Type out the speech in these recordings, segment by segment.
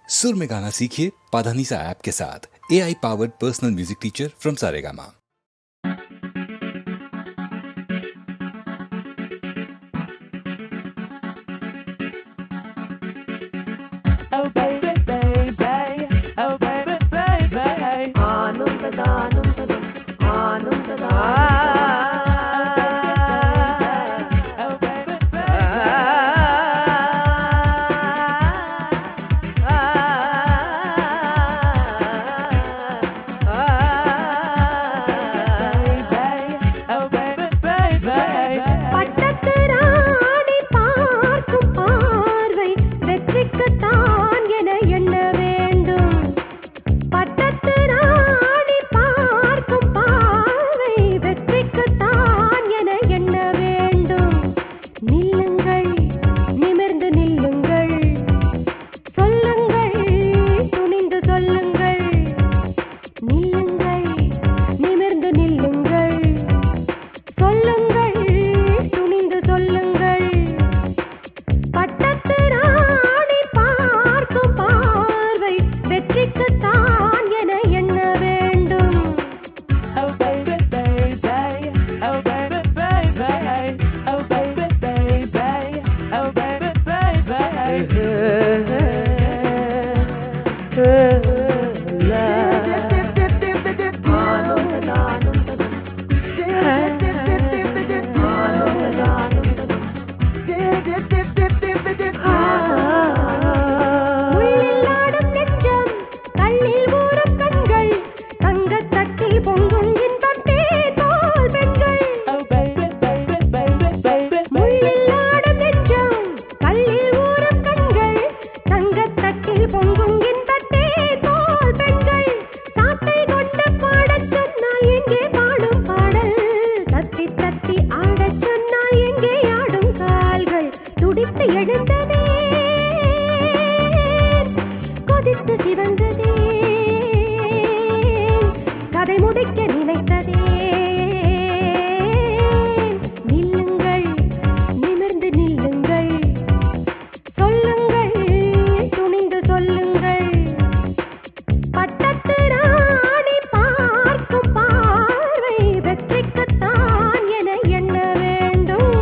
सुर में गाना सीखिए पाधानीसा ऐप के साथ। AI powered personal music teacher from Saregama. Oh baby, baby, oh baby, baby, anundada, anundada, anundada. Oh baby, பட்டத்து ராணி பார்க்கும் பார்வை வெற்றிக்குத்தான் என எண்ண வேண்டும். பட்டத்து ராணி பார்க்கும் பார்வை வெற்றிக்குத்தான் என எண்ண வேண்டும். நில்லுங்கள், நிமிர்ந்து நில்லுங்கள், சொல்லுங்கள், துணிந்து சொல்லுங்கள். நில்லுங்கள், நிமிர்ந்து நில்லுங்கள், சொல்லுங்கள், துணிந்து சொல்லுங்கள். பட்டத்து ராணி பார்க்கும் பார்வை வெற்றிக்குத்தான் என எண்ண வேண்டும். oh baby, baby, oh baby, baby, oh baby, baby, oh baby, உள்ளில்லாடும் நெஞ்சம், கண்ணில் ஊறும் கண்கள், தங்கத் தட்டில் பொங்கும் இன்பத் தேன் போல் பெண்கள். oh baby, baby, baby, baby, முள்ளில்லாடும் நெஞ்சம், கல்லில் ஊறும் கண்கள், தங்கத் தட்டில் பொங்கும் இன்பத் தேன் போல் பெண்கள். சாட்டை கொண்டு பாடச் சொன்னால் எங்கே பாடும் பாடல்? தத்தி தத்தி ஆடச் சொன்னால் எங்கே ஆடும் கால்கள்? துடித்து எழுந்ததே, கொதித்து சிவந்ததே, கதை முடிக்க நினைத்ததே. நில்லுங்கள், நிமிர்ந்து நில்லுங்கள், சொல்லுங்கள், துணிந்து சொல்லுங்கள். பட்டத்து ராணி பார்க்கும் பார்வை வெற்றிக்குத்தான் என எண்ண வேண்டும்.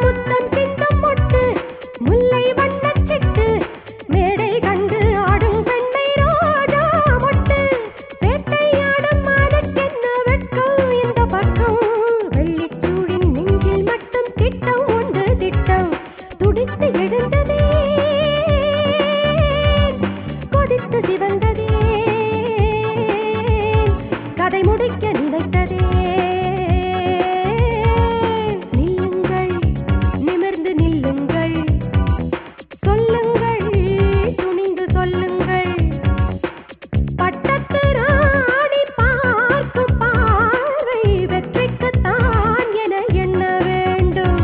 முத்தம் சிந்தும் மொட்டு, முல்லை வண்ணச் சிட்டு, மேடை கண்டு ஆடும் பெண்ணை ரோஜா மொட்டு. வேட்டையாடும் மானுக்கென்ன வெட்கம் இந்த பக்கம்? வெள்ளிச்சூடின் நெஞ்சில் மட்டும் திட்டம் உண்டு திட்டம். துடித்து எழுந்ததே, கொதித்து சிவந்ததே, கதை முடிக்க நினைத்ததே. நில்லுங்கள், நிமிர்ந்து நில்லுங்கள், சொல்லுங்கள், துணிந்து சொல்லுங்கள். பட்டத்து ராணி பார்க்கும் பார்வை வெற்றிக்குத்தான் என எண்ண வேண்டும்.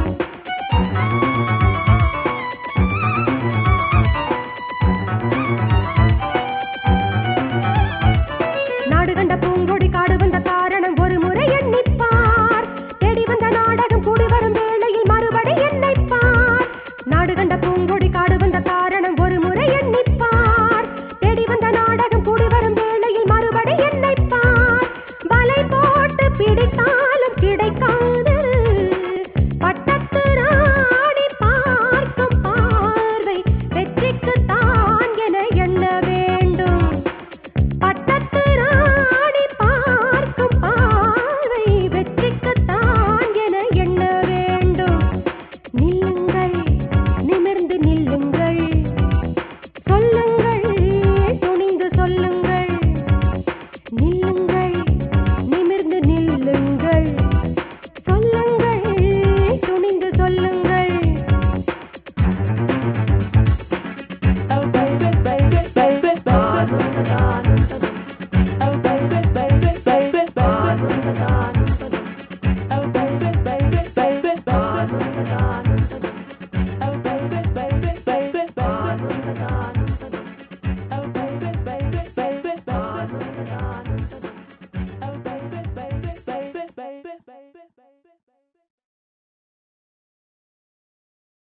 நாடு கண்ட பூங்கொடி காடு வந்த காரணம் ஒரு முறை எண்ணிப்பார். தேடி வந்த நாடகம் கூடி வரும் வேளையில் மறுபடி எண்ணிப்பார். நாடு கண்ட பூங்கொடி காடு வந்த காரணம் ஒரு முறை எண்ணிப்பார்.